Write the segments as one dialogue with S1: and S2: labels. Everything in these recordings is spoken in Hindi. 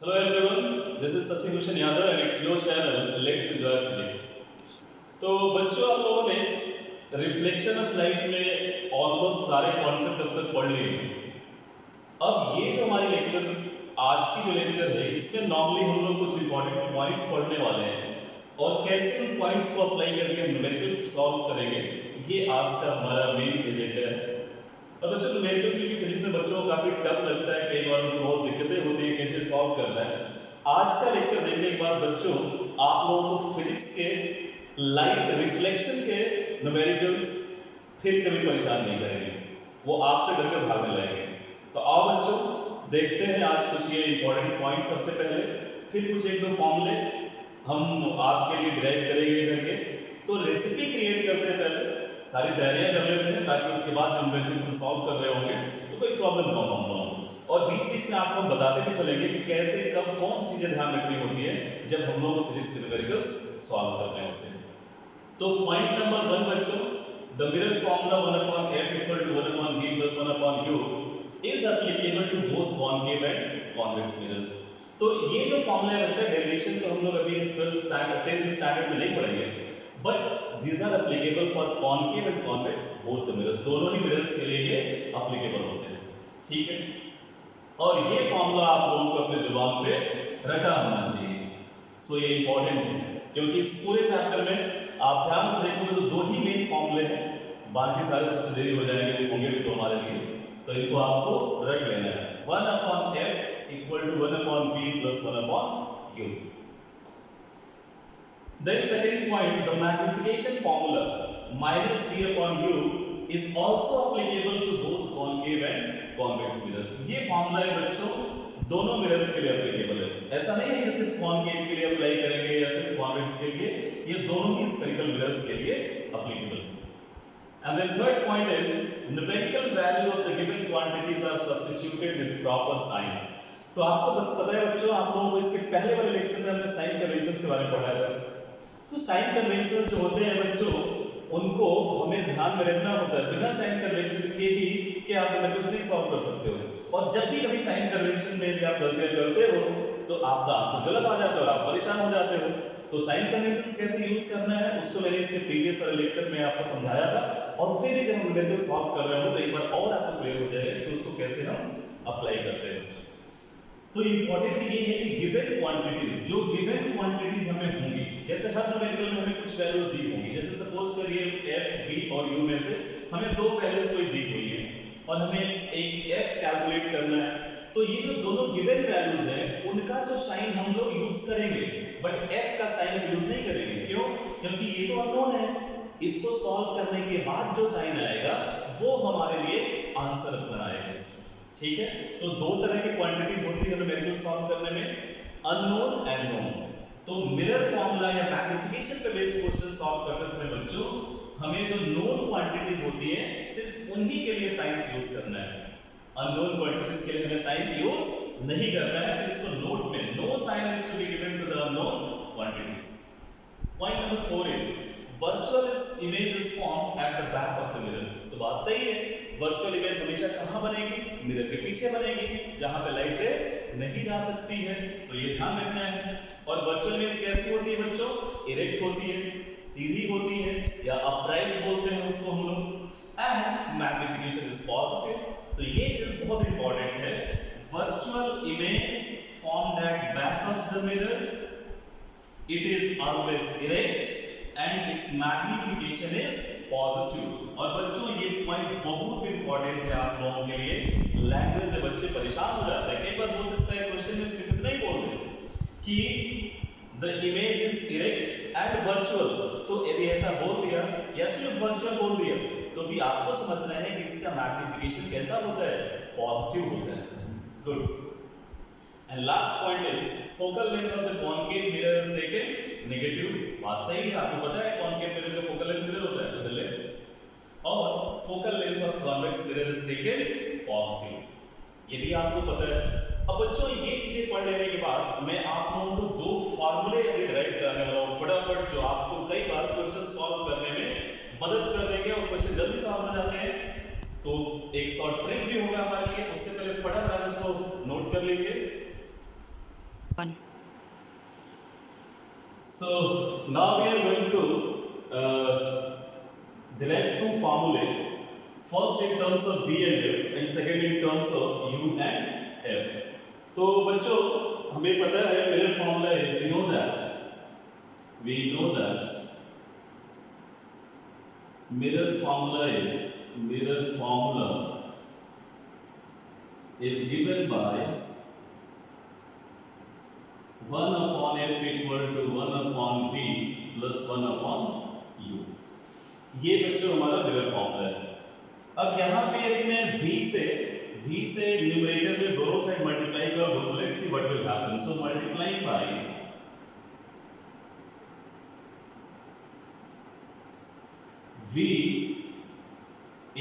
S1: Hello everyone, this is Sachin Bhushan Yadav and it's your channel Let's Enjoy Physics। तो बच्चों आप लोगों ने रिफ्लेक्शन ऑफ लाइट में ऑलमोस्ट सारे कॉन्सेप्ट अब तक पढ़ लिए हैं। अब ये जो हमारी लेक्चर आज की जो लेक्चर है इसमें नॉर्मली हम लोग कुछ इंपॉर्टेंट पॉइंट्स पढ़ने वाले हैं और कैसे उन पॉइंट्स को अप्लाई करके न्यूमेरिकल सॉल्व करेंगे, ये आज का हमारा मेन एजेंडा है। और बच्चों न्यूमेरिकल क्योंकि फिजिक्स में बच्चों को काफी टफ लगता है, कई बार उनको बहुत दिक्कतें होती है कैसे सॉल्व करना है। आज का लेक्चर देखने के बाद बच्चों आप लोगों को फिजिक्स के लाइट रिफ्लेक्शन के न्यूमेरिकल्स फिर कभी परेशान नहीं करेंगे, वो आपसे डर कर भागने लगेंगे। तो आओ बच्चों देखते हैं आज कुछ ये इंपॉर्टेंट पॉइंट। सबसे पहले फिर कुछ एक दो फॉर्मूले हम आपके लिए डिराइव करेंगे इधर के। तो रेसिपी क्रिएट करते हैं, पहले सारी तैयारियां कर लेते हैं ताकि उसके बाद जब न्यूमेरिकल्स हम सॉल्व कर रहे होंगे तो कोई प्रॉब्लम ना हो हम लोगों को। और बीच बीच में आपको बताते भी चलेंगे कि कैसे कब कौन सी चीजें ध्यान रखनी होती है जब हम लोगों को फिजिक्स के न्यूमेरिकल्स सॉल्व करने होते हैं। तो पॉइंट नंबर 1 बच्चों, the mirror formula 1/f = 1/v + 1/u is applicable to both concave and convex mirrors. तो ये जो फॉर्मूला है बच्चा, डेरिवेशन तो हम लोग अभी 10th स्टैंडर्ड में नहीं पढ़ेंगे, but these are applicable for concave and convex both the mirrors, दोनों ही मिरर्स के लिए ये applicable होते हैं, ठीक है। और ये फॉर्मूला आप लोगों को अपने जुबान पे रटा होना चाहिए। सो ये इंपॉर्टेंट है क्योंकि इस पूरे चैप्टर में आप ध्यान से देखोगे तो दो ही मेन फॉर्मूले हैं, बाकी सारे सबसे देरी हो जाएंगे देखोगे भी तो हमारे लिए, तो इनको आपको रट लेना है। 1/f = 1/v + 1/u। Then second point, the magnification formula -v/u is also applicable to both concave and convex mirrors। ये फॉर्मूला है बच्चों दोनों मिरर्स के लिए एप्लीकेबल है। ऐसा नहीं है कि सिर्फ कॉन्केव के लिए अप्लाई करेंगे या सिर्फ कॉन्वेक्स के लिए, ये दोनों ही स्फेरिकल मिरर्स के लिए एप्लीकेबल है। And then third point is numerical value of the given quantities are substituted with proper signs। तो आपको पता है बच्चों, आप लोगों को इसके पहले वाले लेक्चर में हमने साइन कन्वेंशंस के बारे में पढ़ाया था। तो साइन कन्वेंशन जो होते हैं बच्चों उनको हमें ध्यान में रखना होता है। बिना साइन कन्वेंशन के ही कि आप न्यूमेरिकल्स नहीं सॉल्व कर सकते हो। और जब भी कभी साइन कन्वेंशन में यदि आप गलतियां करते हो तो आपका आंसर गलत आ जाता है और आप परेशान हो जाते हो। तो साइन कन्वेंशन कैसे यूज करना है उसको मैंने इसके प्रीवियस वाले लेक्चर में आपको समझाया था, और फिर भी जब हम न्यूमेरिकल सॉल्व कर रहे हो तो एक बार और आपको क्लियर हो जाएगा कि उसको कैसे हम अप्लाई करते हैं। तो इंपॉर्टेंट ये है कि गिवन क्वांटिटीज, जो गिवन क्वांटिटीज हमें होंगी, जैसे हर न्यूमेरिकल में हमें कुछ वैल्यूज दी होंगी। जैसे सपोज करिए f, v और u में से हमें दो वैल्यूज कोई दी हुई है और हमें एक f कैलकुलेट करना है। तो ये जो दोनों गिवन वैल्यूज हैं उनका तो साइन हम लोग यूज करेंगे, बट f का साइन यूज नहीं करेंगे। क्यों? क्योंकि ये तो अननोन है। इसको सॉल्व करने के बाद जो साइन आएगा वो हमारे लिए आंसर अपना आएगा, ठीक है। तो दो तरह की क्वांटिटीज होती है न्यूमेरिकल सॉल्व करने में, अननोन एंड नोन। तो मिरर फॉर्मूला या मैग्निफिकेशन पे बेस्ड क्वेश्चन सॉल्व करते समय बच्चों हमें जो नोन क्वांटिटीज होती है सिर्फ उन्हीं के लिए साइंस यूज करना है, अननोन क्वांटिटीज के लिए हमें साइन यूज नहीं करना है। तो इसको नोट में no sign is to be given to the unknown quantity. Point number 4 is virtual image is formed at the back of the mirror. तो बात सही है, वर्चुअल इमेज हमेशा कहां बनेगी? मिरर के पीछे बनेगी, जहां पे लाइट नहीं जा सकती है। तो ये ध्यान रखना है। और वर्चुअल इमेज कैसी होती है बच्चों? इरेक्ट होती है, सीधी होती है या अपराइट बोलते हैं उसको हम लोग। And magnification is positive. तो ये चीज बहुत इंपॉर्टेंट है। Virtual image formed at back of the mirror, it is always erect and its magnification is positive। और बच्चों ये पॉइंट बहुत इंपॉर्टेंट है आप लोगों के लिए। लैंग्वेज में बच्चे परेशान हो जाते हैं, कई बार हो सकता है क्वेश्चन में सिर्फ इतना ही बोल दे कि the image is erect and virtual. तो यदि ऐसा बोल दिया या सिर्फ वर्चुअल बोल दिया तो भी आपको समझना है कि इसका मैग्निफिकेशन कैसा होता है? पॉजिटिव होता है। Good. And last point is focal length of the concave mirror is taken negative। बात सही है, आपको पता है concave mirror का focal length किधर होता है? उधर ले। और focal length of convex mirror is taken positive, ये भी आपको पता है। अब बच्चों ये चीजें पढ़ लेने के बाद मैं आप लोगों को दो फार्मूले अभी डिराइव कराने वाला हूँ फटाफट, जो आपको कई बार क्वेश्चन सॉल्व करने में मदद कर देंगे और क्वेश्चन जल्दी सॉल्व हो जाते हैं। तो एक शॉर्ट ट्रिक भी होगा हमारे लिए। उससे पहले फटाफट इसको नोट कर लीजिए।
S2: अपन।
S1: So now we are going to derive two formulae. First in terms of V and F, and second in terms of U and F. तो बच्चों हमें पता है mirror formula is we know that mirror formula is given by 1 upon F equal to 1 upon V plus 1 upon U. ये बच्चों हमारा मिरर फॉर्मूला है। अब यहाँ पे यदि मैं V से न्यूमरेटर में दोनों साइड मल्टीप्लाई कर दूं, let's see what will happen. So multiplying by V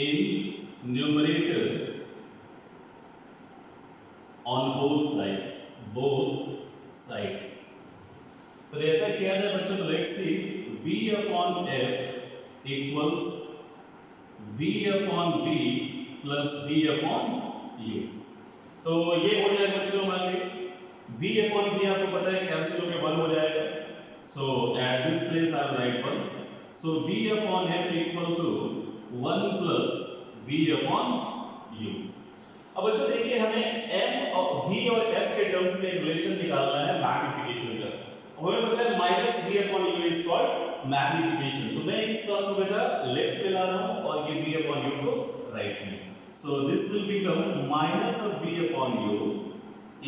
S1: in numerator on both sides। तो ऐसा किया जाए बच्चों, तो let's see V upon F equals V upon V plus V upon U। तो ये हो जाएगा बच्चों हमारे V upon V आपको पता है कैंसिल होकर 1 हो जाएगा। So at this place I will write 1। So V upon F equal to 1 plus V upon U। अब बच्चों देखिए हमें M और V और F के टर्म्स में रिलेशन निकालना है मैग्निफिकेशन का। हमें पता है minus V upon U is called magnification. तो मैं इस टर्म को बेटा लेफ्ट में ला रहा हूं और ये V अपॉन U को राइट में। So this will become minus of V upon U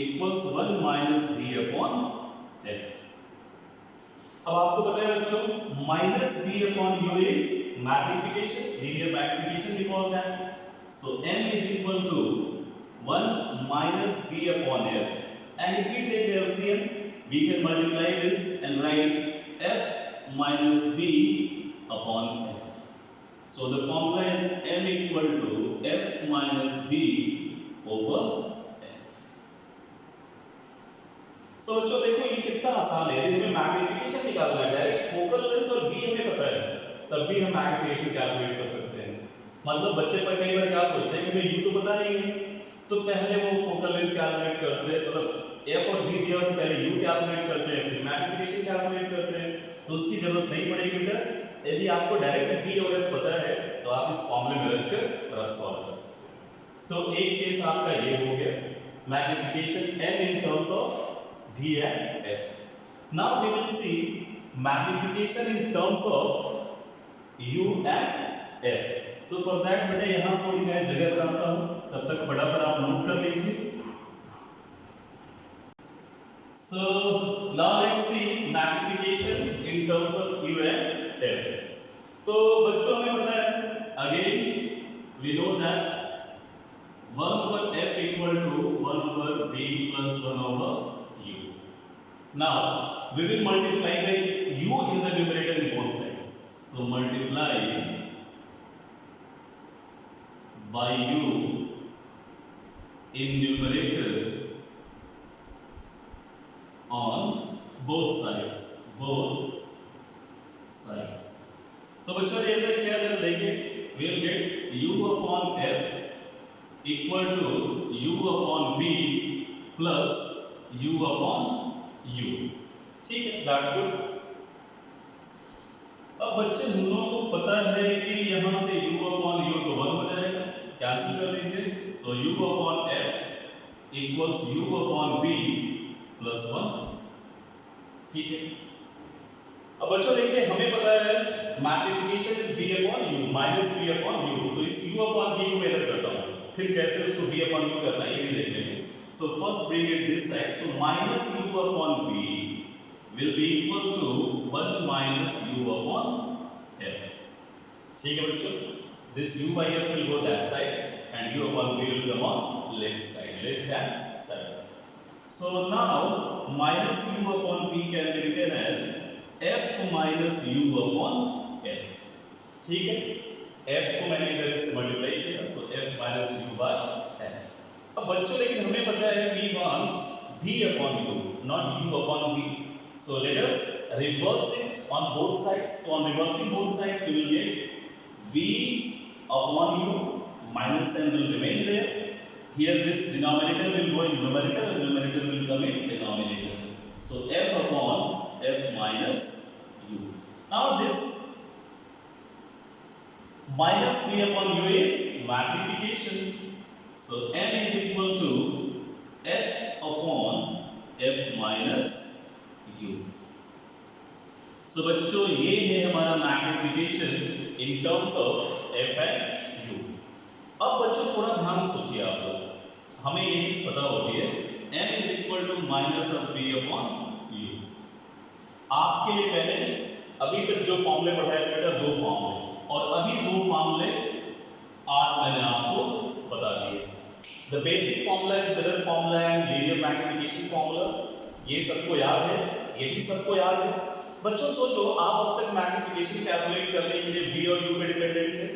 S1: equals 1 minus V upon F। अब आपको पता है बच्चों minus V upon U is magnification, linear magnification we call that. So M is equal to 1 minus V upon F, and if we take the LCM, we can multiply this and write F minus V upon F. So the formula is M equal to F minus V over F. So बच्चों देखो ये कितना आसान है। यदि हमें मैग्निफिकेशन निकालना है, डायरेक्ट फोकल लेंथ और V हमें पता है, तब भी हम मैग्निफिकेशन कैलकुलेट कर सकते हैं। मतलब बच्चे पर कई बार क्या सोचते हैं कि भाई U तो पता नहीं है, तो पहले वो फोकल लेंथ कैलकुलेट करते हैं, मतलब F और V दिया हो तो पहले U कैलकुलेट करते हैं, फिर मैग्निफिकेशन कैलकुलेट करते हैं। तो उसकी जरूरत नहीं पड़ेगी बेटा। यदि आपको डायरेक्ट V और F पता है तो आप इस फॉर्मूले में रखकर और आप सॉल्व कर सकते हैं। तो एक केस आपका ये हो गया magnification M in terms of V and F. Now we will see magnification in terms of U and F. तो फॉर दैट बेटा यहाँ थोड़ी मैं जगह बनाता हूँ, तब तक फटाफट आप नोट कर लीजिए। So now let's see magnification in terms of U and F. तो बच्चों हमें पता है again we know that 1 over F equal to 1 over V plus 1 over U. Now we will multiply by U in the numerator in both sides. So multiply by U in numerator on both sides। तो बच्चों ने ऐसा किया था, देखिए we'll get U upon F equal to U upon V plus U upon U। ठीक है, that's good। अब बच्चे हम लोगों को पता है कि यहाँ से U upon U तो 1 हो जाएगा, कैंसिल कर दीजिए। सो U upon F equals U upon V plus 1। ठीक है। अब बच्चों देखिए हमें पता है magnification is V upon U minus V upon U। तो इस U upon V को मैं इधर करता हूँ, फिर कैसे उसको V upon U करना है ये भी देख लेंगे। So first bring it this side. So minus U upon V will be equal to 1 minus U upon F। ठीक है बच्चों, this U by F will go that side and U upon V will come on left hand side। So now minus U upon V can be written as F minus U upon F। ठीक है, F को मैंने इधर से मल्टीप्लाई किया, so F minus U by F। अब बच्चों लेकिन हमें पता है we want V upon U not U upon V। So let us reverse it on both sides। So on reversing both sides we will get V upon U minus sign will remain there। Here this denominator will go in numerator and numerator will come in denominator। minus 3 upon u is magnification. So m is equal to f upon f minus u. So बच्चों ये है हमारा magnification in terms of f and u. अब बच्चों थोड़ा ध्यान सोचिए आप लोग, हमें ये चीज पता होती है m is equal to minus of v upon u. आपके लिए पहले अभी तक जो फॉर्मूले पढ़ाए थे बेटा दो फॉर्मूले, और अभी दो फॉर्मूले आज मैंने आपको बता दिए. The basic formula is mirror formula and linear magnification formula. ये सबको याद है, ये भी सबको याद है. बच्चों सोचो आप अब तक मैग्निफिकेशन कैलकुलेट करने के लिए v और u पे डिपेंडेंट थे,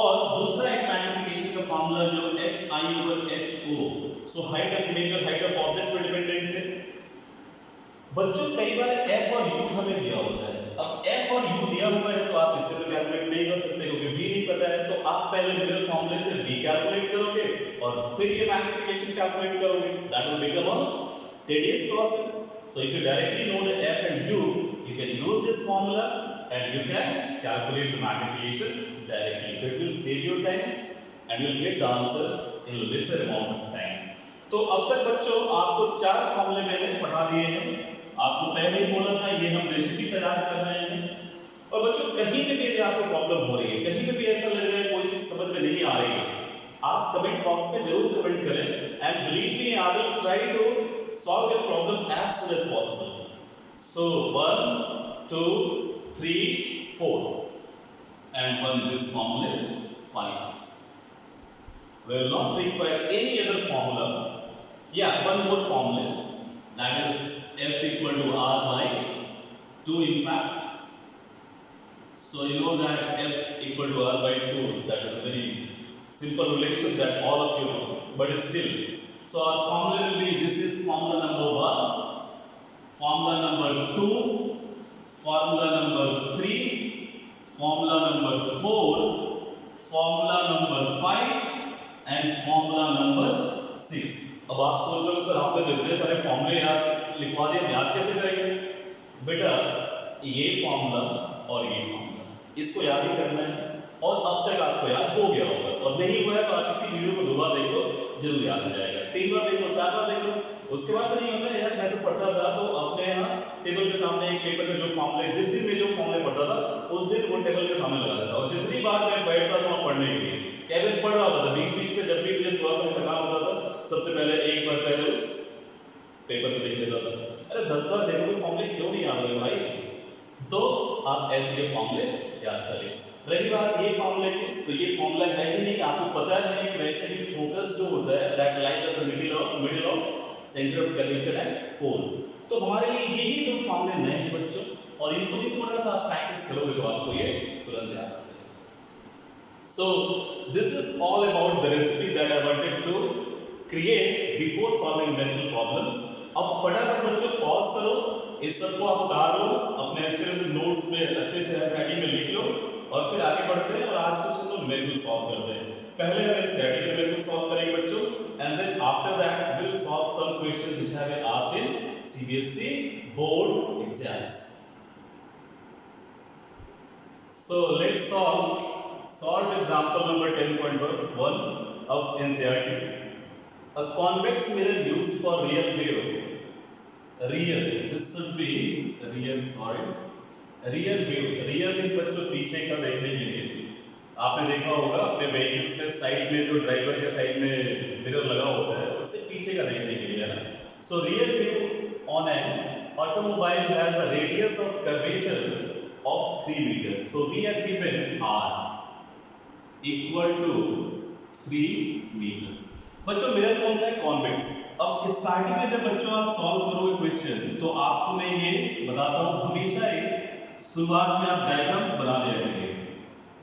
S1: और दूसरा एक मैग्निफिकेशन का फॉर्मूला जो hi/ho, so height of image और हाइट ऑफ ऑब्जेक्ट पे डिपेंडेंट थे. बच्चों कई बार f और u हमें दिया होता है. अब f और u दिया हुआ है तो आप इससे तो कैलकुलेट नहीं कर सकते क्योंकि v नहीं पता है, तो आप पहले मिरर फॉर्मूले से v कैलकुलेट करोगे और फिर ये मैग्निफिकेशन कैलकुलेट करोगे. That will become a tedious process. So if you directly know the f and u, you can use this formula and you can calculate the magnification directly. So it will save your time and you will get the answer in lesser amount of time. तो अब तक बच्चों आपको चार फॉर्मूले मैंने पढ़ा दिए हैं. आपको पहले ही बोला था ये हम रेसिपी तैयार कर रहे हैं. और बच्चों कहीं पे भी यदि आपको प्रॉब्लम हो रही है, कहीं पे भी ऐसा लग रहा है कोई चीज समझ में नहीं आ रही है, आप कमेंट बॉक्स में जरूर कमेंट करें. And believe me I will try to solve your problem as soon as possible. So 1, 2, 3, 4 and 1 this formula 5. We will not require any other formula. Yeah, one more formula, that is f equal to r by 2 in fact. So you know that f equal to r by 2, that is a very simple relation that all of you know, but still. So our formula will be, this is formula number 1, formula number 2, formula number 3, formula number 4, formula number 5 and formula number 6. अब आप सोच रहे हो सर आपने जितने सारे फॉर्मूले याद लिखवा दिए, याद कैसे करेंगे? बेटा ये फॉर्मूला और ये फॉर्मूला इसको याद ही करना है, और अब तक आपको याद हो गया होगा, और नहीं हुआ है तो आप इसी वीडियो को दो बार देखो, जरूर याद हो जाएगा. 3 बार देखो, 4 बार देखो, उसके बाद तो नहीं होता है यार मैं तो पढ़ता था तो अपने यहाँ टेबल के सामने एक पेपर में जो फॉर्मूले, जिस दिन में जो फॉर्मूले पढ़ता था उस दिन वो टेबल के सामने लगा देता, और जितनी बार मैं बैठता था पढ़ने के लिए केवल पढ़ रहा होता था. बीच बीच में जब भी मुझे थोड़ा सा थकान होता था सबसे पहले एक बार पहले उस पेपर को देख लेता था. अरे 10 बार देखोगे फॉर्मूले क्यों नहीं याद होंगे भाई? तो आप ऐसे ये फॉर्मूले याद कर लें. रही बात ये फॉर्मूले की, तो ये फॉर्मूला है ही नहीं, आपको पता है कि वैसे भी फोकस जो होता है that lies at the middle of centre of curvature and pole. तो हमारे लिए यही दो फॉर्मूले नए हैं बच्चों, और इनको भी थोड़ा सा प्रैक्टिस करोगे तो आपको ये तुरंत याद आ जाएगा. So this is all about the recipe that I wanted to create before solving mental problems. अब फटाफट बच्चों पॉज करो, इस सबको आप उतार लो, अपने अच्छे नोट्स में अच्छे से हैंडराइटिंग में लिख लो, और फिर आगे बढ़ते हैं और आज कुछ हम लोग मेरिकल सॉल्व करते हैं. पहले हम एनसीईआरटी के मेरिकल सॉल्व करेंगे बच्चों, and then after that we will solve some questions which have been asked in CBSE board exams. So let's solve example number 10.1 of NCERT. A convex mirror used for rear view. Rear, this should be rear, sorry. Rear view. Rear means बच्चों पीछे का देखने के लिए. आपने देखा होगा अपने व्हीकल्स में साइड में जो ड्राइवर के साइड में मिरर लगा होता है उससे पीछे का देखने के लिए, है ना. So rear view on an automobile has a radius of curvature of 3 meters. So we have given R equal to 3 meters. बच्चों मिरर कौन सा है? कॉन्वेक्स. अब स्टार्टिंग में जब बच्चों आप सॉल्व करोगे क्वेश्चन तो आपको मैं ये बताता हूँ, हमेशा एक शुरुआत में आप डायग्राम्स बना लिया करिए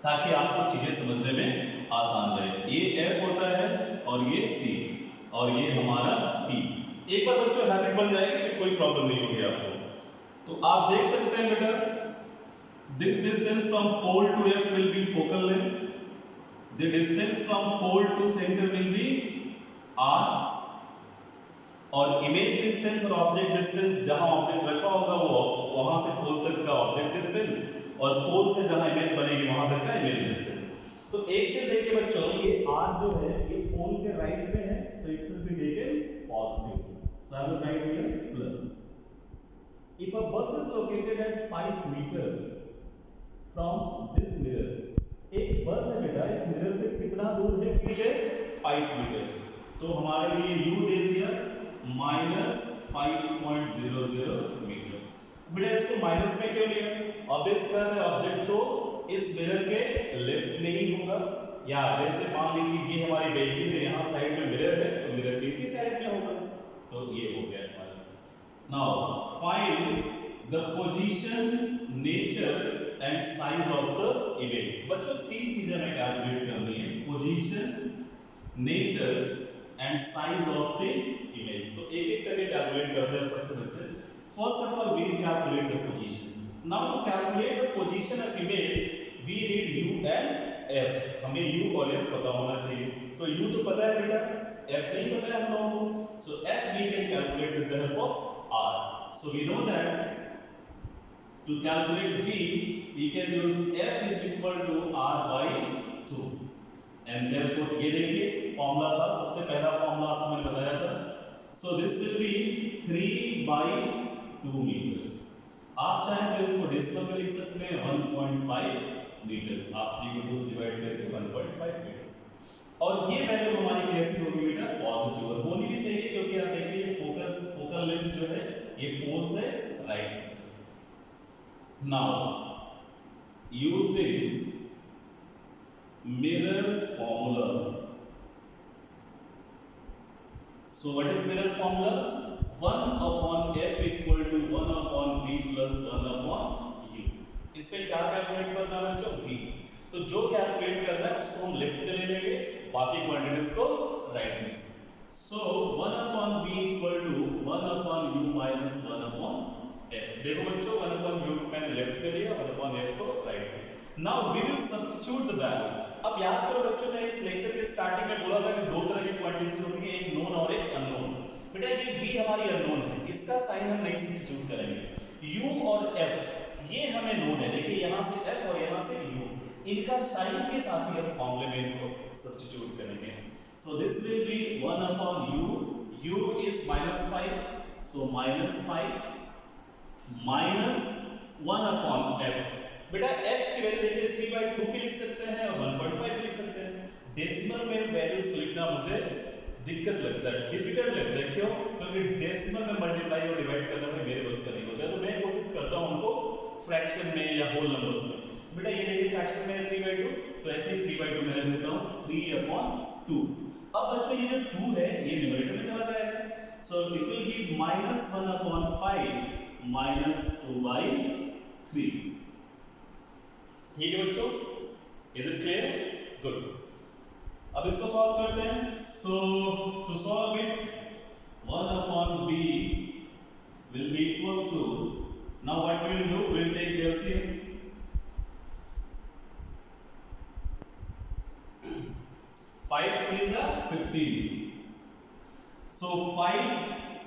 S1: ताकि आपको चीजें समझने में आसान रहे. ये F होता है और ये C और ये हमारा P. एक बार बच्चों हैबिट बन जाएगी फिर कोई प्रॉब्लम नहीं होगी आपको. तो आप देख सकते हैं बेटा, this distance from pole to F will be focal length, the distance from pole to centre will be R, और इमेज डिस्टेंस और ऑब्जेक्ट डिस्टेंस जहां ऑब्जेक्ट रखा होगा वो वहां से पोल तक का ऑब्जेक्ट डिस्टेंस, और पोल से जहां इमेज बनेगी वहां तक का इमेज डिस्टेंस। तो एक चीज देखिए बच्चों, ये r जो है ये पोल के राइट में है, so it should be taken positive, so I will write here plus. If a bus is located at 5 metre from this mirror, एक बस है बेटा, इस मिरर से कितना दूर है पीछे 5 मीटर, तो हमारे लिए u दे दिया -5.00 मीटर। बेटा इसको माइनस में क्यों लिया? ऑब्वियस बात है, ऑब्जेक्ट तो इस मिरर के लेफ्ट में ही होगा, या जैसे मान लीजिए ये हमारी व्हीकल है, यहाँ साइड में मिरर है तो मिरर के इसी साइड में होगा, तो ये हो गया हमारा। Now find the position, nature and size of the image. बच्चों तीन चीजें हमें कैलकुलेट करनी है, position, nature and size of the image. तो एक एक करके कैलकुलेट करते हैं सबसे बच्चे। First of all we calculate the position. Now to calculate the position of image we need u and f। हमें u और f पता होना चाहिए, तो u तो पता है बेटा, f नहीं पता है हम लोगों को, सो f we can calculate with the help of r। so we know that to calculate v we can use f is equal to r by 2 and therefore ये देखिए फॉर्मूला था, सबसे पहला फॉर्मूला आपको मैंने बताया था, so this will be 3/2 metres. आप चाहें तो इसको डेसिमल में लिख सकते हैं 1.5 मीटर्स, आप 3 को 2 से डिवाइड करके 1.5 मीटर्स। और ये वैल्यू हमारी कैसी होगी बेटा? पॉजिटिव, और होनी भी चाहिए क्योंकि आप देखिए फोकल लेंथ जो है ये पोल से right. Now using mirror formula, so what is mirror formula? 1 upon f equal to 1 upon v plus 1 upon u। इस पे क्या कैलकुलेट करना है बच्चों? v। तो जो कैलकुलेट करना है उसको हम लेफ्ट में ले लेंगे, बाकी क्वांटिटीज को राइट में। सो 1 upon v equal to 1 upon u minus 1 upon f। देखो बच्चों 1 upon u को मैंने लेफ्ट में लिया, 1 upon f को राइट में। Now we will substitute the values. अब याद करो बच्चों, मैंने इस लेक्चर के स्टार्टिंग में बोला था कि दो तरह की क्वांटिटीज होती है, एक नोन और एक अननोन। बेटा ये v हमारी अननोन है, इसका साइन हम नहीं सब्स्टिट्यूट करेंगे। u और f ये हमें नोन है, देखिए यहाँ से f और यहाँ से u, इनका साइन के साथ ही हम फॉर्मूले में इनको सब्स्टिट्यूट करेंगे। सो this will B 1 upon u, u is -5, so -5 minus 1 upon f। बेटा f की वैल्यू देखिए 3/2 भी लिख सकते हैं और 1.5 भी लिख सकते हैं। डेसिमल में वैल्यूज को लिखना मुझे दिक्कत लगता है, डिफिकल्ट लगता है, क्यों? क्योंकि डेसिमल में मल्टीप्लाई और डिवाइड करना मेरे बस का नहीं होता है, तो मैं कोशिश करता हूं उनको फ्रैक्शन में या होल नंबर्स में। बेटा ये देखिए फ्रैक्शन में 3/2, तो ऐसे ही 3/2 मैं लिखता हूं 3/2। अब बच्चों ये जो 2 है ये न्यूमरेटर में चला जाएगा, सो इट विल गिव -1/5 -2/3। ठीक है बच्चों, इज इट क्लियर? गुड। अब इसको सॉल्व करते हैं। So to solve it 1 upon b will be equal to, now what we will do, we will take the LCM। 5 3s are 15, so 5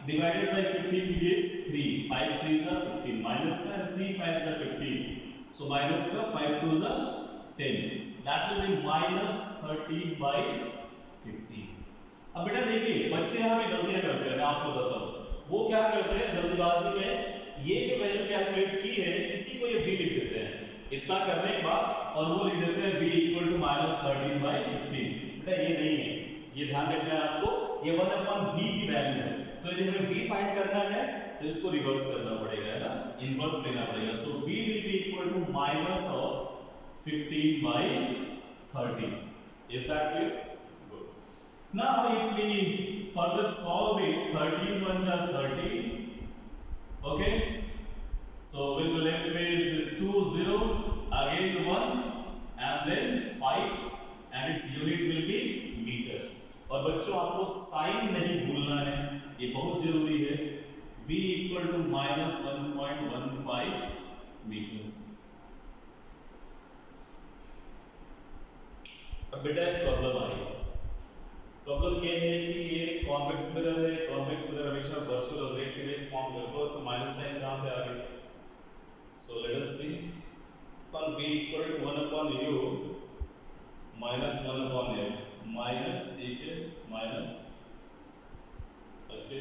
S1: divided by 15 gives 3, 5 3s are 15, minus का 3 5s are 15, so minus का 5 2s are 10, that will be -13/15। अब बेटा देखिए बच्चे यहाँ पे गलतियां करते हैं, मैं आपको बताता हूँ। वो क्या करते हैं जल्दीबाजी में, ये जो वैल्यू कैलकुलेट की है इसी को ये v लिख देते हैं, इतना करने के बाद और वो लिख देते हैं v इक्वल टू -13/15। बेटा ये नहीं है, ये ध्यान रखना है आपको, ये 1 upon v की वैल्यू है, तो यदि हमें v फाइंड करना है तो इसको रिवर्स करना पड़ेगा, है ना, इनवर्स लेना पड़ेगा। So v will be equal to -15/13। Is that clear? Now if we further solve it, 13 1s are 13, okay, so we'll be left with 2 0, again 1 and then 5 and its unit will be meters। और बच्चों आपको साइन नहीं भूलना है, ये बहुत जरूरी है, v equal to -1.15 meters। अब बेटा एक प्रॉब्लम आई, प्रॉब्लम ये है कि ये कॉन्वेक्स मिरर है, कॉन्वेक्स मिरर हमेशा वर्चुअल और रेक्ट इमेज फॉर्म करता है, सो माइनस साइन कहां से आ गई? सो let us C. upon v equal to 1 upon u minus 1 upon f minus, ठीक है, minus, ओके,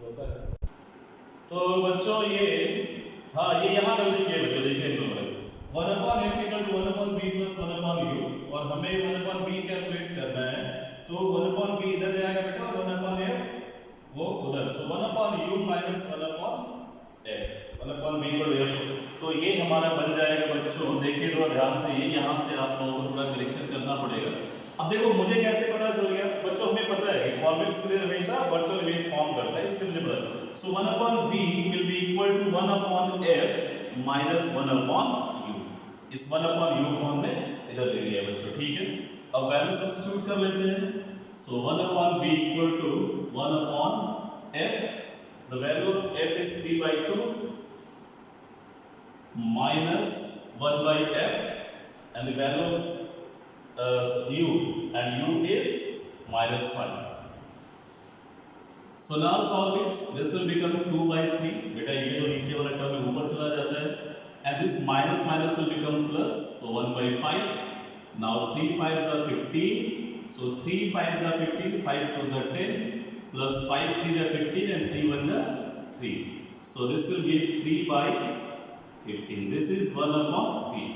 S1: होता है। तो बच्चों ये, हाँ ये यहाँ गलती की है बच्चों, देखिए इन लोगों ने 1 upon f equal to 1 upon b plus 1 upon u, और हमें 1 upon b कैलकुलेट करना है, तो 1 upon b इधर जाएगा बेटा और 1 upon f वो उधर, सो 1 upon u minus 1 upon f, 1 upon b equal to f, तो ये हमारा बन जाएगा बच्चों, देखिए थोड़ा ध्यान से, ये यहाँ से आप लोगों को थोड़ा करेक्शन करना पड़ेगा। अब देखो मुझे कैसे पता चल गया बच्चों, हमें पता है कि कॉन्वेक्स मिरर हमेशा वर्चुअल इमेज फॉर्म करता है, इसलिए मुझे पता है। सो 1 upon v will be equal to 1 upon f minus 1 upon u, इस 1 upon u को हमने इधर ले लिया बच्चों, ठीक है। अब वैल्यू सब्स्टिट्यूट कर लेते हैं, सो 1 upon v equal to 1 upon f, the value of f is 3/2 minus 1 by f, and the value of u, and u is minus 5. So now solve it. This will become 2/3. बेटा ये जो नीचे वाला टर्म है ऊपर चला जाता है, and this minus minus will become plus. So 1/5. Now 3 5s are 15. So 3 5s are 15. 5 2s are 10. Plus 5 3s are 15, and 3 1s are 3. So this will give 3/15. This is 1 upon 3.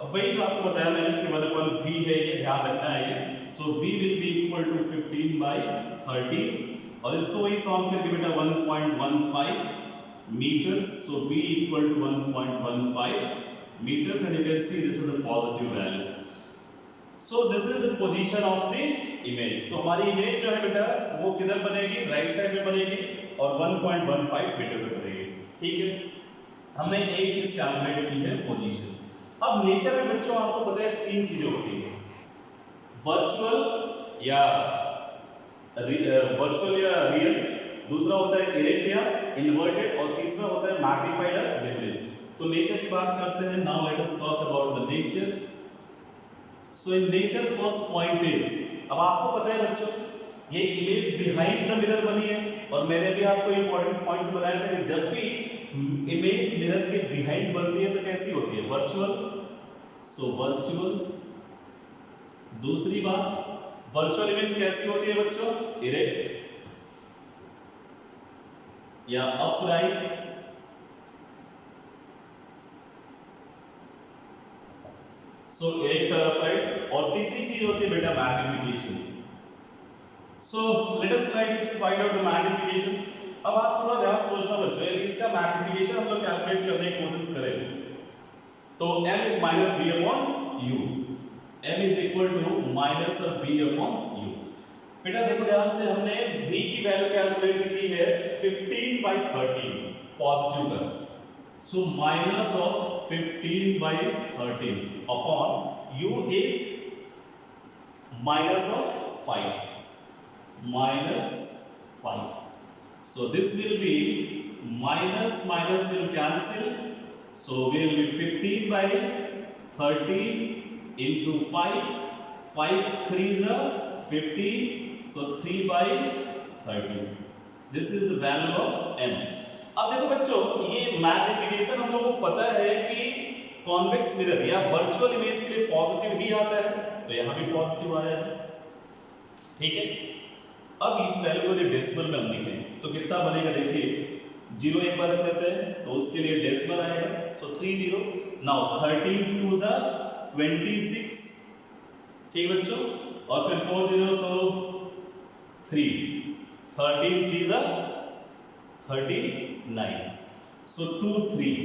S1: अब वही जो आपको बताया मैंने कि 1 upon v है, ये ध्यान रखना है ये। सो v will be equal to 15/30, और इसको वही सॉल्व करके बेटा 1.15 meters, so v equal to 1.15 meters, and you can see this is a positive value. So this is the position of the image. तो हमारी इमेज जो है बेटा वो किधर बनेगी, राइट साइड में बनेगी और 1.15 मीटर पे बनेगी, ठीक है। हमने एक चीज कैलकुलेट की है, पोजीशन। अब नेचर में बच्चों आपको पता है तीन चीजें होती हैं, वर्चुअल या रियल, दूसरा होता है इरेक्ट या इन्वर्टेड, और तीसरा होता है मैग्नीफाइड या डिफरेंस। तो नेचर की बात करते हैं। Now let us talk about the nature. So in nature first point is, अब आपको पता है बच्चों ये इमेज बिहाइंड द मिरर बनी है, और मैंने भी आपको इंपॉर्टेंट पॉइंट्स बताया था कि जब भी इमेज मिरर के बिहाइंड बनती है तो कैसी होती है, वर्चुअल। So virtual. दूसरी बात, वर्चुअल इमेज कैसी होती है बच्चों, इरेक्ट या अपराइट। सो इरेक्ट और अपराइट। और तीसरी चीज होती है बेटा magnification. So let us try to find out the magnification. अब आप थोड़ा ध्यान सोचना बच्चों, यदि इसका मैग्निफिकेशन हम लोग कैलकुलेट करने की कोशिश करें तो m is minus v upon u, m is equal to minus of v upon u। बेटा देखो ध्यान से, हमने v की वैल्यू कैलकुलेट की है 15/13 पॉजिटिव का, so minus of 15/13 upon u is minus of 5, minus 5, so this will be minus minus will cancel, so will be 15/13 into 5, 5 3s are 15, so 3/13, this is the value of m। अब देखो बच्चों ये मैग्निफिकेशन हम लोगों को पता है कि कॉन्वेक्स मिरर या वर्चुअल इमेज के लिए पॉजिटिव ही आता है, तो यहाँ भी पॉजिटिव आया है, ठीक है। अब इस वैल्यू को यदि डेसिमल में हम लिखें तो कितना बनेगा, देखिए जीरो एक बार रख लेते हैं तो उसके लिए डेसिमल आएगा, सो 30। नाउ 13 2s are 26, ठीक बच्चों, और फिर 4 0 सो 3, 13 3s are 39, so 2 3,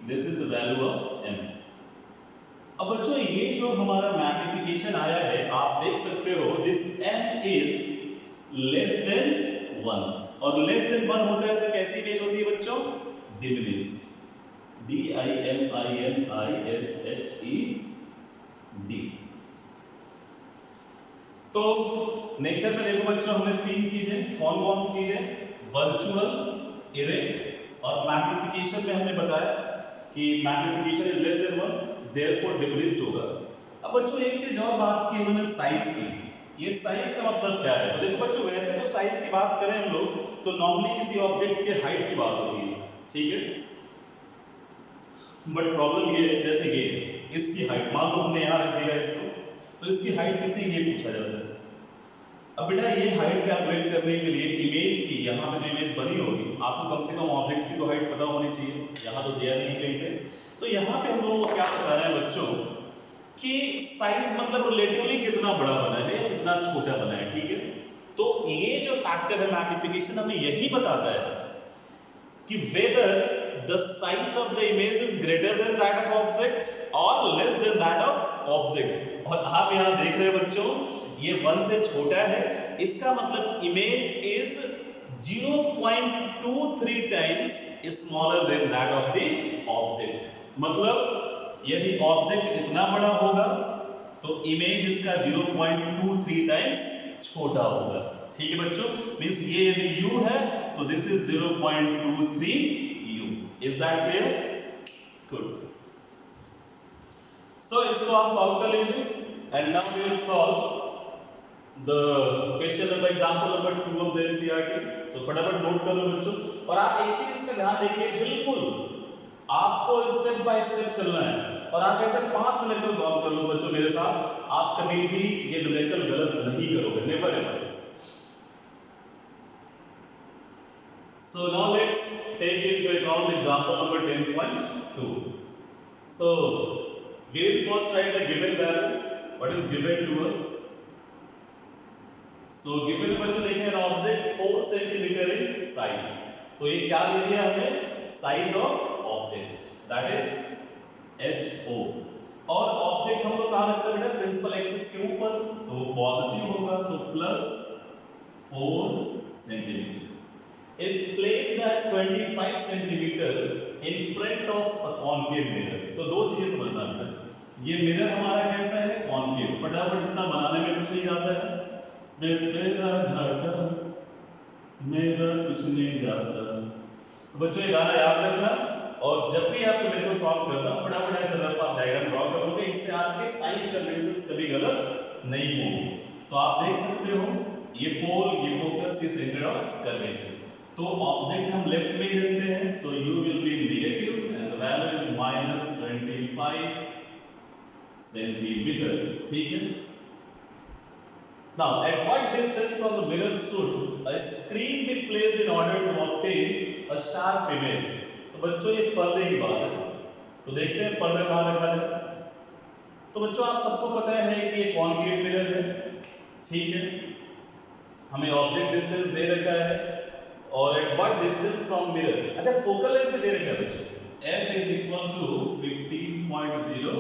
S1: this is the value of m। अब बच्चों ये जो हमारा मैग्निफिकेशन आया है आप देख सकते हो, this m is less than 1, और लेस देन 1 होता है तो कैसी इमेज होती है बच्चों, डिमिनिश्ड, D-I-M-I-N-I-S-H-E-D। तो नेचर में देखो बच्चों हमने तीन चीजें, कौन कौन सी चीजें, वर्चुअल, इरेक्ट और मैग्निफिकेशन में हमने बताया कि magnification is less than 1, therefore decrease होगा। अब बच्चों एक चीज और बात की उन्होंने साइज की। ये साइज का मतलब क्या है? तो देखो बच्चों, वैसे तो साइज की बात करें हम लोग तो नॉर्मली किसी ऑब्जेक्ट के हाइट की बात होती है, ठीक है। बट प्रॉब्लम ये है, जैसे ये इसकी हाइट मान लो हमने यहाँ रख दिया इसको, तो इसकी हाइट कितनी ये पूछा जाता है। अब बेटा ये हाइट कैलकुलेट करने के लिए इमेज की, यहाँ पे जो इमेज बनी होगी आपको कम से कम ऑब्जेक्ट की तो हाइट पता होनी चाहिए, यहाँ तो दिया नहीं कहीं पे। तो यहाँ पे हम लोगों को क्या बता रहे हैं बच्चों कि साइज मतलब रिलेटिवली कितना बड़ा बना है या कितना छोटा बना है, ठीक है। तो ये जो फैक्टर है मैग्निफिकेशन हमें यही बताता है कि whether the size of the image is greater than that of object और less than that of object. और आप यहाँ देख रहे हैं बच्चों ये 1 से छोटा है, इसका मतलब image is 0.23 times smaller than that of the object. मतलब यदि ऑब्जेक्ट इतना बड़ा होगा तो इमेज इसका 0.23 टाइम्स छोटा होगा, ठीक है बच्चों। मींस ये यदि u है तो this is 0.23 u। Is that clear? Good. So इसको आप सॉल्व कर लीजिए and now we will solve the question number example number 2 of the NCERT. So फटाफट नोट कर लो बच्चों। और आप एक चीज का ध्यान देखिए, बिल्कुल आपको स्टेप बाय स्टेप चलना है और आप ऐसे 5 न्यूमेरिकल सॉल्व कर लो बच्चों मेरे साथ। आप कभी भी ये न्यूमेरिकल गलत नहीं करोगे, never ever. So now let's take into account example number 10.2. So we will first write the given values. What is given to us? So given बच्चों देखें an object 4 centimeter in size. तो ये क्या दे दिया हमें? Size of object. That is HO. और ऑब्जेक्ट हम लोग कहाँ रखते हैं बेटा? प्रिंसिपल एक्सिस के ऊपर, तो पॉजिटिव होगा, so plus 4 centimetre is placed at 25 centimeter in front of a concave mirror. तो दो चीजें समझना है, ये मिरर हमारा कैसा है? कॉन्केव। फटाफट इतना बनाने में कुछ नहीं जाता है, तेरा घाटा मेरा कुछ नहीं जाता। बच्चों ये गाना याद रखना और जब भी आप न्यूमेरिकल सॉल्व करना फटाफट ऐसे रफ आप डायग्राम ड्रॉ कर लोगे, इससे आपके साइन कन्वेंशंस कभी गलत नहीं होंगे। तो आप देख सकते हो ये पोल, ये फोकस, ये सेंटर ऑफ कर्वेचर। तो ऑब्जेक्ट हम लेफ्ट में ही रखते हैं, so u will be negative and the value is -25 centimetre, ठीक है। Now at what distance from the mirror should a screen be placed in order to obtain a sharp image. तो बच्चों ये पर्दे की बात है, तो देखते हैं पर्दा कहाँ रखा है। तो बच्चों आप सबको पता है कि ये कॉन्केव मिरर है, ठीक है। हमें ऑब्जेक्ट डिस्टेंस दे रखा है और eight what distance from mirror, अच्छा फोकल लेंथ भी दे रखा है बच्चों, f इज इक्वल टू 15.0।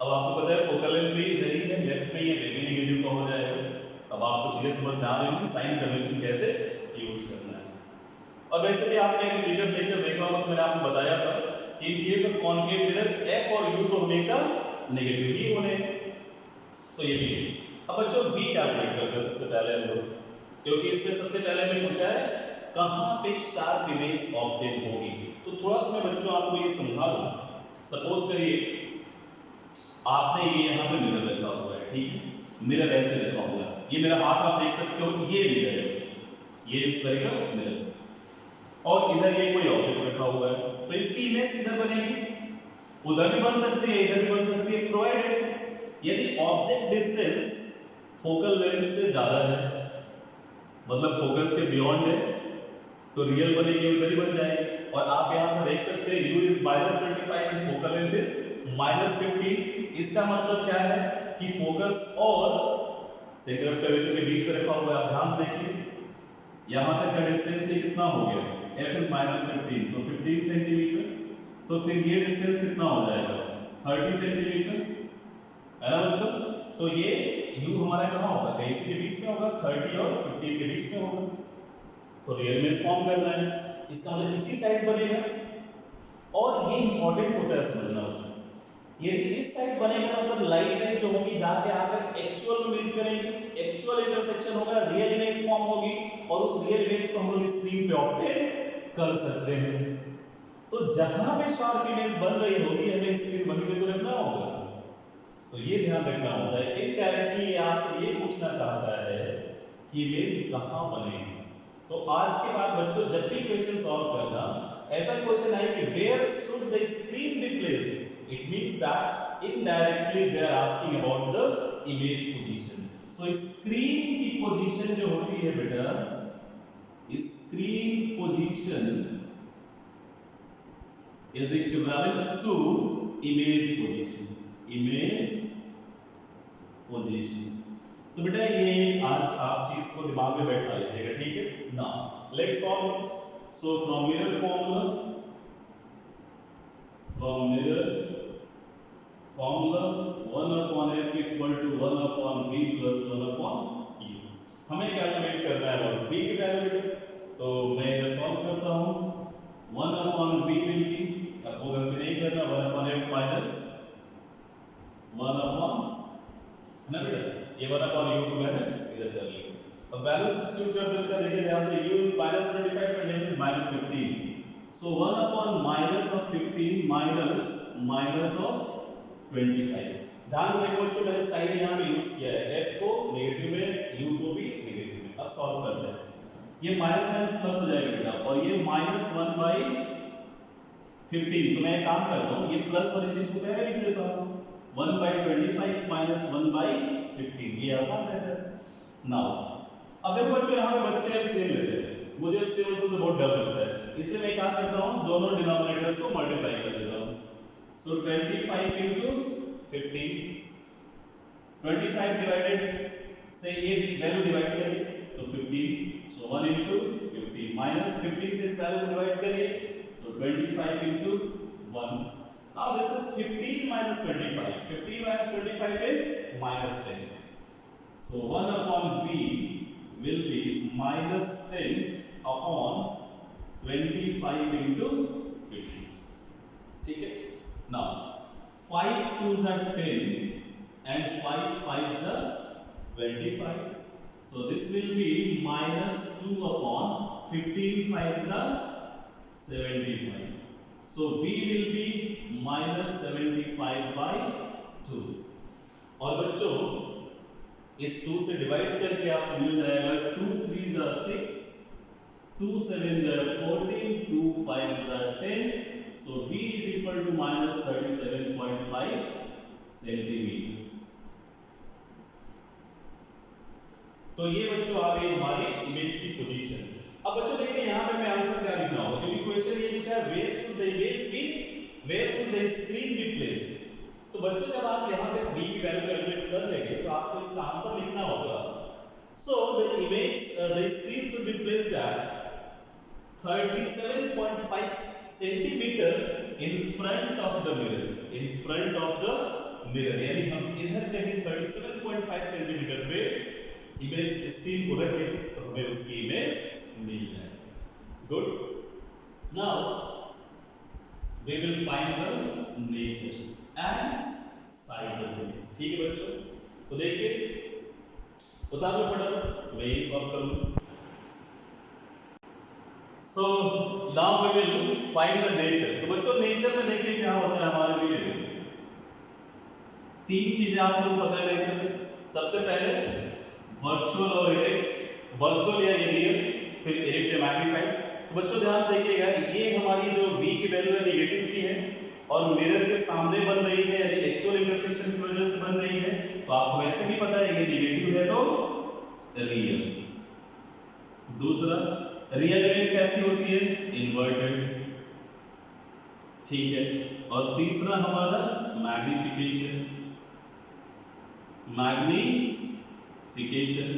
S1: अब आपको पता है फोकल लेंथ भी इधर ही है, लेफ्ट में ही है, बेबी नेगेटिव का हो जाएगा। अब आपको चीजें समझ में आ रही होंगी साइन कन्वेंशन कैसे यूज करना है। और वैसे भी आपने प्रीवियस लेक्चर देखा होगा तो मैंने आपको बताया था कि in case of concave mirror f और u तो हमेशा नेगेटिव ही होने हैं, तो ये भी है। अब बच्चों v कैलकुलेट करते हैं सबसे पहले हम लोग, क्योंकि इसमें सबसे पहले हमें पूछा है कहां पे शार्प इमेज ऑब्टेन होगी। तो थोड़ा सा मैं बच्चों आपको ये समझा दूं। सपोज करिए आपने ये यहाँ पे मिरर रखा हुआ है, ठीक है, मिरर ऐसे रखा हुआ है, ये मेरा हाथ आप देख सकते हो, ये मिरर है बच्चों, ये इस तरह का मिरर, और इधर ये कोई ऑब्जेक्ट रखा हुआ है। तो इसकी इमेज किधर बनेगी? उधर भी बन सकती है, इधर भी बन सकती है, प्रोवाइडेड यदि ऑब्जेक्ट डिस्टेंस फोकल लेंथ से ज्यादा है, मतलब फोकस के बियॉन्ड है, तो रियल बनेगी, उधर ही बन जाएगी। और आप यहां से देख सकते हैं u is -25 and focal length is -15। इसका मतलब क्या है कि फोकस और सेंटर ऑफ कर्वेचर के बीच में रखा हुआ है। आप ध्यान देखिए यहां तक का डिस्टेंस ये कितना हो गया, f इज -15 तो 15 सेंटीमीटर, तो फिर ये डिस्टेंस कितना हो जाएगा 30 सेंटीमीटर, है ना बच्चों। तो ये u हमारा कहां होगा, कहीं से के बीच में होगा, 30 और 15 के बीच में होगा, तो रियल इमेज फॉर्म करना है, इसका मतलब इसी साइड बनेगा। और ये इंपॉर्टेंट होता है समझना बच्चों, ये इस साइड बनेगा मतलब लाइट लाइन जो होगी जाके आकर एक्चुअल में मीट करेंगे, एक्चुअल इंटरसेक्शन होगा, रियल इमेज फॉर्म होगी और उस रियल इमेज को हम लोग स्क्रीन पे ऑब्टेन कर सकते हैं। तो जहां पे शार्प इमेज बन रही होगी हमें स्क्रीन वहीं पे तो रखना होगा, तो ये ध्यान रखना होता है। इनडायरेक्टली ये आपसे ये पूछना चाहता है कि इमेज कहां बनेगी। तो आज के बाद बच्चों जब भी क्वेश्चन सॉल्व करना, ऐसा क्वेश्चन आए कि where should the screen be placed, it means that indirectly they are asking about the image position. So screen की पोजीशन जो होती है बेटा, screen position is equivalent to image position, image position। तो बेटा ये आज आप चीज को दिमाग में बैठा लीजिएगा, ठीक है ना। Let's solve it. So from mirror formula, from mirror formula 1 upon f equal to 1 upon v plus 1 upon u। हमें कैलकुलेट करना है अबाउट v की वैल्यू बेटा, तो मैं इधर सॉल्व करता हूं। 1 upon v विल बी, आपको गलती नहीं करना, 1 upon f माइनस 1 upon, है ना बेटा, ये 1 upon u को मैंने इधर कर लिया। अब वैल्यू सब्स्टिट्यूट कर देते हैं, देखिए ध्यान से, u is -25 and f is -15। So 1 upon minus of 15 minus minus of 25। ध्यान से देखो बच्चों, मैंने साइन यहां पे यूज किया है, f को नेगेटिव में, u को भी नेगेटिव में। अब सॉल्व करते हैं, ये माइनस माइनस प्लस हो जाएगा बेटा, और ये -1/15। तो मैं एक काम करता हूं, ये प्लस वाली चीज को पहले लिख देता हूं, 1/25 माइनस 1/15, ये आसान रहता है। नाउ अब देखो बच्चों, यहाँ पे बच्चे एलसीएम लेते हैं, मुझे एलसीएम से तो बहुत डर लगता है, इसलिए मैं क्या करता हूँ, दोनों डिनोमिनेटर्स को मल्टीप्लाई कर देता हूँ। सो 25 into 15, 25 डिवाइडेड से ये वैल्यू डिवाइड करिए तो 15, सो 1 into 15 माइनस 15 से इस वैल्यू को डिवाइड करिए, so 25 into 1। Now this is 15 minus 25, 15 minus 25 is -10, so 1 upon v will be -10 upon 25 into 15, ठीक है। Now 5 2s are 10 and 5 5s are 25, so this will be -2 upon 15 5s are 75, so v will be -75/2। और बच्चों इस 2 से डिवाइड करके आपको मिल जाएगा 2 3s are 6, 2 7s are 14, 2 5s are 10, so v is equal to -37.5 centimetre. तो ये बच्चों आ गई हमारी इमेज की पोजीशन। अब बच्चों देखिए यहाँ पे मैं आंसर क्या लिखना होगा, क्योंकि क्वेश्चन ये पूछा है where should the image be, where should the screen be placed. तो बच्चों जब आप यहाँ तक b की वैल्यू कैलकुलेट कर लेंगे तो आपको इसका आंसर लिखना होगा। So the image, the screen should be placed at 37.5 centimetre in front of the mirror, in front of the mirror, यानी हम इधर कहीं 37.5 सेंटीमीटर पे इमेज स्क्रीन को रखें तो हमें उसकी इमेज मिल जाए। Good. Now we will find the nature and size of image, ठीक है बच्चों। तो देखिए उतार लो फटाफट, मैं ये सॉल्व करूंगा। So now we will find the nature. तो बच्चों नेचर में देखिए क्या होता है हमारे लिए, तीन चीजें आप लोगों को पता है नेचर में। सबसे पहले वर्चुअल और इरेक्ट, वर्चुअल या रियल, फिर इरेक्ट या मैग्नीफाइड। तो बच्चों ध्यान से देखिएगा, ये हमारी जो v की वैल्यू है नेगेटिव की है और मिरर के सामने बन रही है, यानी एक्चुअल इंटरसेक्शन की वजह से बन रही है, तो आपको वैसे भी पता है ये नेगेटिव है तो रियल। दूसरा, रियल इमेज कैसी होती है, इन्वर्टेड, ठीक है। और तीसरा हमारा मैग्निफिकेशन, मैग्निफिकेशन।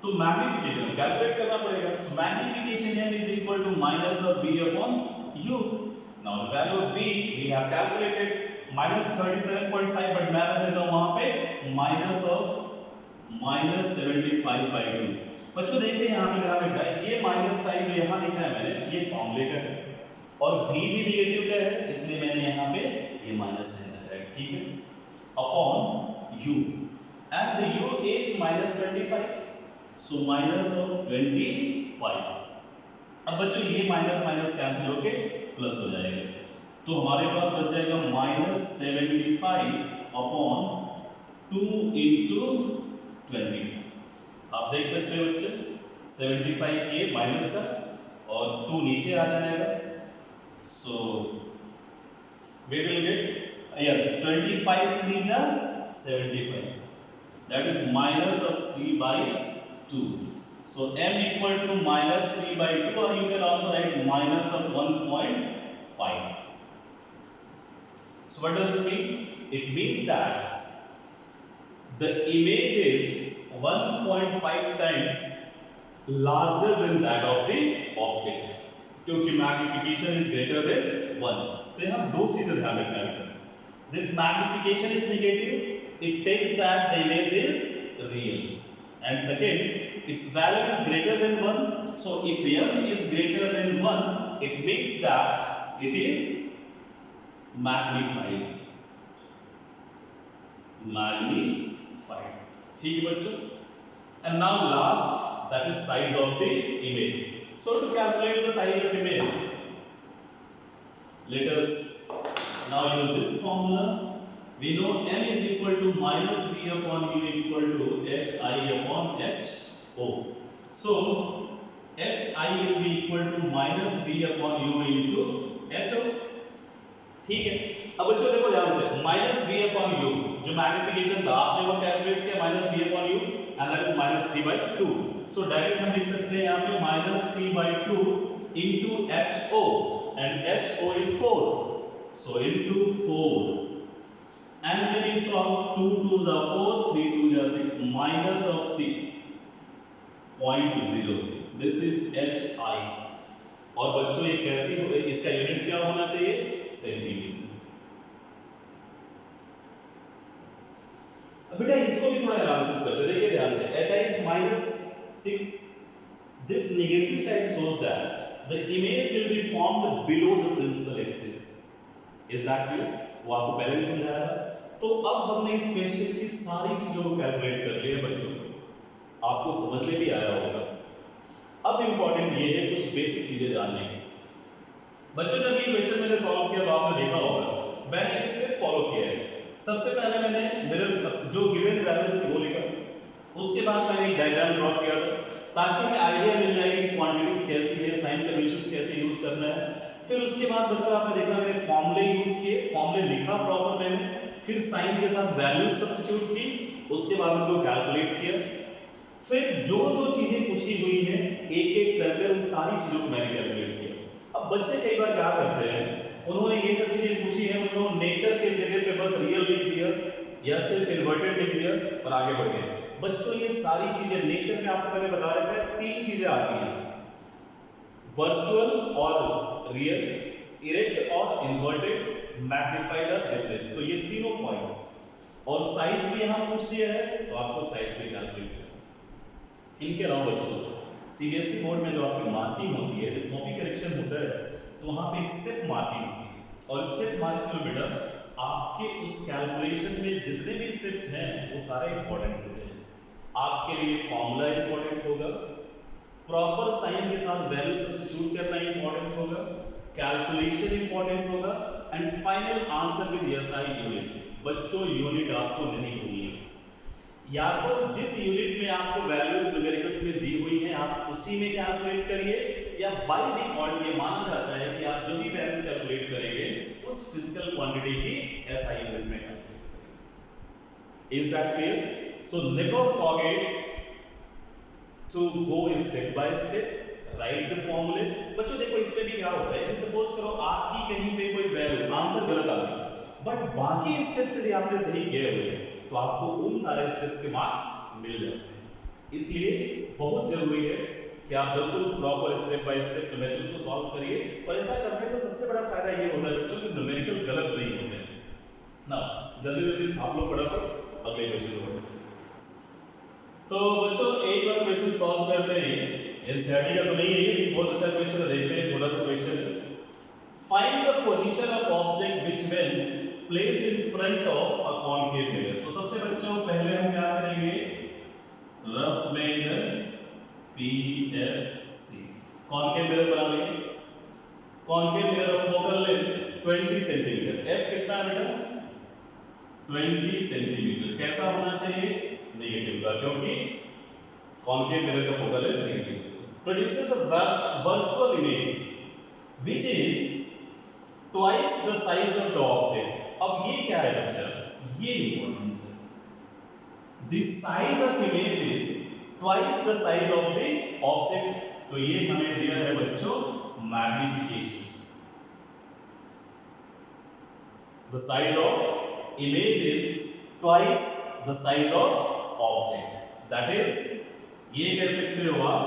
S1: तो मैग्निफिकेशन कैलकुलेट करना पड़ेगा। सो magnification m is equal to minus of v upon u। now the value of v we have calculated -37.5, but मैं रख देता हूं वहां पे माइनस ऑफ -75/2। बच्चों देखिए यहां पे ध्यान रखना है, ये माइनस साइन जो यहां लिखा है मैंने, ये फॉर्मूले का है और v भी नेगेटिव का है, इसलिए मैंने यहां पे ये माइनस साइन लगाया, ठीक है, upon u, and the u is -25, so minus of 25। अब बच्चों ये माइनस माइनस कैंसिल होके प्लस हो जाएगा, तो हमारे पास बच जाएगा -75/2 × 20। आप देख सकते हो बच्चे 75 ये माइनस का और 2 नीचे आ जाएगा, सो we will get yes 25 3 जा 75, that is minus of 3/2. So m equal to -3/2, or you can also write minus of 1.5. So what does it mean? It means that the image is 1.5 times larger than that of the object, क्योंकि magnification is greater than 1. तो यहाँ दो चीजें ध्यान रखना है। This magnification is negative. It takes that the image is real. And second, its value is greater than 1. So if m is greater than 1, it means that it is magnified. Magnified. ठीक है बच्चों? And now last, that is size of the image. So to calculate the size of image, let us now use this formula. We know m is equal to -v/u equal to hi/ho. So hi will be equal to -v/u into ho. ठीक है, अब बच्चों देखो ध्यान से -v/u जो मैग्निफिकेशन था आपने वो कैलकुलेट किया -v/u and that is -3/2. So direct हम लिख सकते हैं यहाँ पे -3/2 into ho, and ho is 4, so into 4, and then you solve 2 2s are 4, 3 2s are 6, minus of 6.0. This is hi. और बच्चों ये कैसी हो, इसका यूनिट क्या होना चाहिए? सेंटीमीटर। अब बेटा इसको भी थोड़ा एनालिसिस करते हैं, देखिए ध्यान से hi is -6. This negative side shows that the image will be formed below the principal axis. Is that clear? वो आपको पहले भी समझाया था। तो अब हमने इस स्पेसशिप की सारी चीजों को कैलकुलेट कर लिया बच्चों, आपको समझ में भी आया होगा। अब इंपॉर्टेंट ये है कुछ बेसिक चीजें जानने की। बच्चों जब ये क्वेश्चन मैंने सॉल्व किया तो आपने देखा होगा मैंने एक स्टेप फॉलो किया है। सबसे पहले मैंने मेरे जो गिवन वैल्यूज थी वो लिखा, उसके बाद मैंने एक डायग्राम ड्रॉ किया था ताकि हमें आइडिया मिल जाए कि क्वांटिटीज कैसी है, साइन कन्वेंशंस कैसे यूज करना है। फिर उसके बाद बच्चों आपने देखा मैंने फॉर्मूले यूज किए, फॉर्मूले लिखा प्रॉपर मैंने, फिर साइन के साथ वैल्यूज सब्स्टिट्यूट की, उसके बाद उनको कैलकुलेट किया, फिर जो जो चीजें पूछी हुई हैं एक एक करके उन सारी चीजों को मैंने कैलकुलेट किया। अब बच्चे कई बार क्या करते हैं, उन्होंने ये सब चीजें पूछी है, उन्होंने नेचर के जगह पे बस रियल लिख दिया या सिर्फ इन्वर्टेड लिख दिया और आगे बढ़ गए। बच्चों ये सारी चीजें नेचर में आपको मैंने बता रखा है 3 चीजें आती हैं, वर्चुअल और रियल, इरेक्ट और इन्वर्टेड, मैग्नीफाइड और रिप्लेस। तो ये तीनों पॉइंट्स और साइज भी यहां पूछ दिया है तो आपको साइज भी कैलकुलेट करना। इनके अलावा बच्चों सीबीएसई बोर्ड में जो आपकी मार्किंग होती है, जब कॉपी करेक्शन होता है तो वहां पे स्टेप मार्किंग होती है, और स्टेप मार्किंग में बेटा आपके उस कैलकुलेशन में जितने भी स्टेप्स हैं वो सारे इंपॉर्टेंट होते हैं। आपके लिए फॉर्मूला इंपॉर्टेंट होगा, प्रॉपर साइन के साथ वैल्यू सब्स्टिट्यूट करना इंपॉर्टेंट होगा, कैलकुलेशन इंपॉर्टेंट होगा, and final answer with SI unit. बच्चों यूनिट आपको नहीं भूलनी है, या तो जिस यूनिट में आपको वैल्यूज न्यूमेरिकल्स में दी हुई हैं आप उसी में कैलकुलेट करिए, या बाय डिफॉल्ट ये माना जाता है कि आप जो भी वैल्यूज कैलकुलेट करेंगे उस फिजिकल क्वांटिटी की एसआई यूनिट में कैलकुलेट करेंगे। Is that clear? So never forget to go step by step, write the फॉर्मूले। बच्चों देखो इसमें भी क्या होता है, सपोज करो आपकी कहीं पे कोई वैल्यू आंसर गलत आ गया, बट बाकी स्टेप्स यदि आपने सही किए हुए तो आपको उन सारे स्टेप्स के मार्क्स मिल जाते हैं। इसलिए बहुत जरूरी है कि आप बिल्कुल proper step by step methods को सॉल्व करिए, और ऐसा करने से सबसे बड़ा फायदा ये होता है बच्चों कि न्यूमेरिकल गलत नहीं होते हैं ना। जल्दी जल्दी आप लोग फटाफट अगले क्वेश्चन को। तो बच्चों एक बार क्वेश्चन सॉल्व करते हैं, एनसीईआरटी का तो नहीं है ये, बहुत अच्छा क्वेश्चन है, देखते हैं छोटा सा क्वेश्चन है। Find the position of object which when placed in front of a concave mirror. तो सबसे बच्चों पहले हम क्या करेंगे, rough major PFC. Concave mirror बना लिए। Concave mirror of focal length 20 centimetre. F कितना है बेटा? 20 सेंटीमीटर। कैसा होना चाहिए? नेगेटिव का, क्योंकि कॉनकेव मिरर का focal length negative. Produces a virtual image which is twice the size of the object। अब ये क्या है बच्चा? ये इंपॉर्टेंट है। The size of image is twice the size of the object। तो ये हमें दिया है बच्चों magnification. The size of image is twice the size of object। That is, ये कह सकते हो आप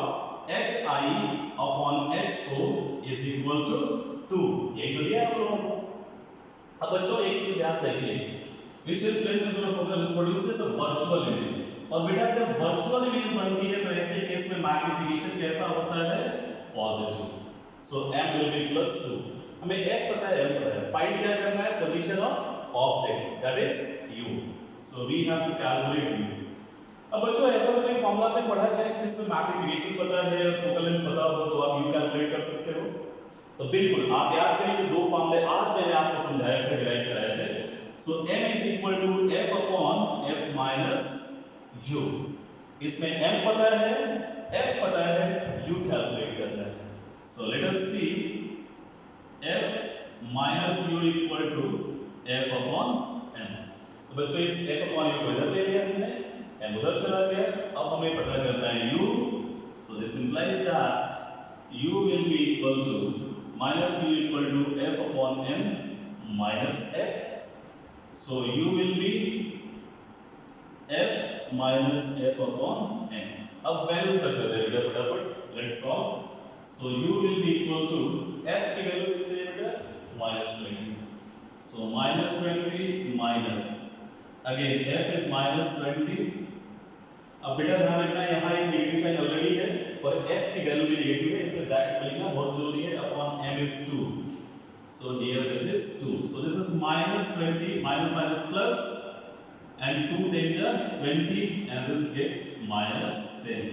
S1: HI upon HO is equal to 2। यही तो दिया है आप लोगों को। अब बच्चों एक चीज याद रखिए, which will place the focal produces a virtual image। और बेटा जब वर्चुअल इमेज बनती है तो ऐसे केस में मैग्निफिकेशन कैसा होता है? Positive. So m will be +2। हमें f पता है, m पता है, फाइंड क्या करना है? Position of object, that is u। So we have to calculate u। अब बच्चों ऐसा तो कोई फॉर्मूला में पढ़ा है जिसमें मैग्निफिकेशन पता है और फोकल लेंथ पता हो तो आप u कैलकुलेट कर सकते हो? तो बिल्कुल आप याद करिए जो दो फॉर्मूले आज मैंने आपको समझाया थे, डिराइव कराए थे। So m is equal to f upon f minus u। इसमें m पता है, f पता है, u कैलकुलेट करना है। So let us see f minus u equal to f upon m। तो बच्चों इस f अपॉन u को इधर ले लिया हमने, m उधर चला गया। अब हमें पता करना है u। So this implies that u will be equal to minus u equal to f upon m minus f। So u will be f minus f upon m। अब वैल्यूज रख देते हैं बेटा फटाफट, let's solve. So u will be equal to f की वैल्यू कितनी है बेटा? -20। सो -20 माइनस अगेन f is -20। अब बेटा ध्यान रखना यहाँ एक नेगेटिव साइन ऑलरेडी है और f की वैल्यू भी नेगेटिव है, इसे डायरेक्ट लिखना बहुत जरूरी है। Upon m is 2। So here this is 2। So this is -20 minus minus plus and 2 10 20 and this gives -10।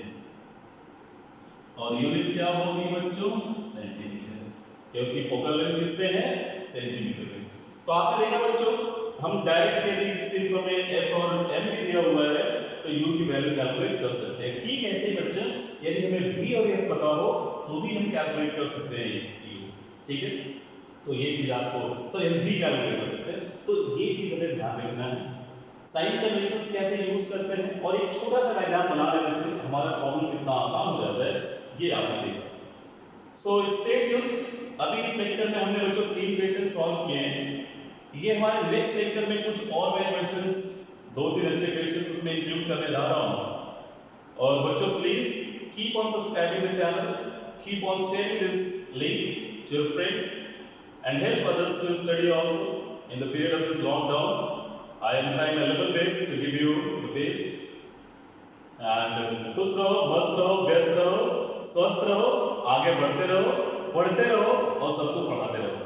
S1: और यूनिट क्या होगी बच्चों? सेंटीमीटर, क्योंकि फोकल लेंथ किस पे है? सेंटीमीटर में। तो आपने देखा बच्चों हम डायरेक्ट यदि सिर्फ हमें f और m भी दिया हुआ है तो u की वैल्यू कैलकुलेट कर सकते हैं। ठीक ऐसे ही बच्चों यदि हमें v और f पता हो तो भी हम कैलकुलेट कर सकते हैं u। ठीक है, तो ये चीज आपको सॉरी हम v कैलकुलेट कर सकते हैं। तो ये चीज हमें ध्यान रखना है। साइन कन्वेंशंस कैसे यूज करते हैं और एक छोटा सा डायग्राम बना लेने से हमारा प्रॉब्लम कितना आसान हो जाता है, ये आपने देखा। So stay tuned. अभी इस लेक्चर में हमने बच्चों 3 क्वेश्चन सॉल्व किए हैं। ये हमारे नेक्स्ट लेक्चर में कुछ और नए क्वेश्चंस, 2-3 अच्छे क्वेश्चंस उसमें इंक्लूड करने जा रहा हूं। और बच्चों please keep on subscribing the channel, keep on sharing this link to your friends and help others to study also in the period of this lockdown। I am trying my level best to give you the best and खुश रहो, मस्त रहो, व्यस्त रहो, स्वस्थ रहो, आगे बढ़ते रहो, पढ़ते रहो और सबको पढ़ाते रहो।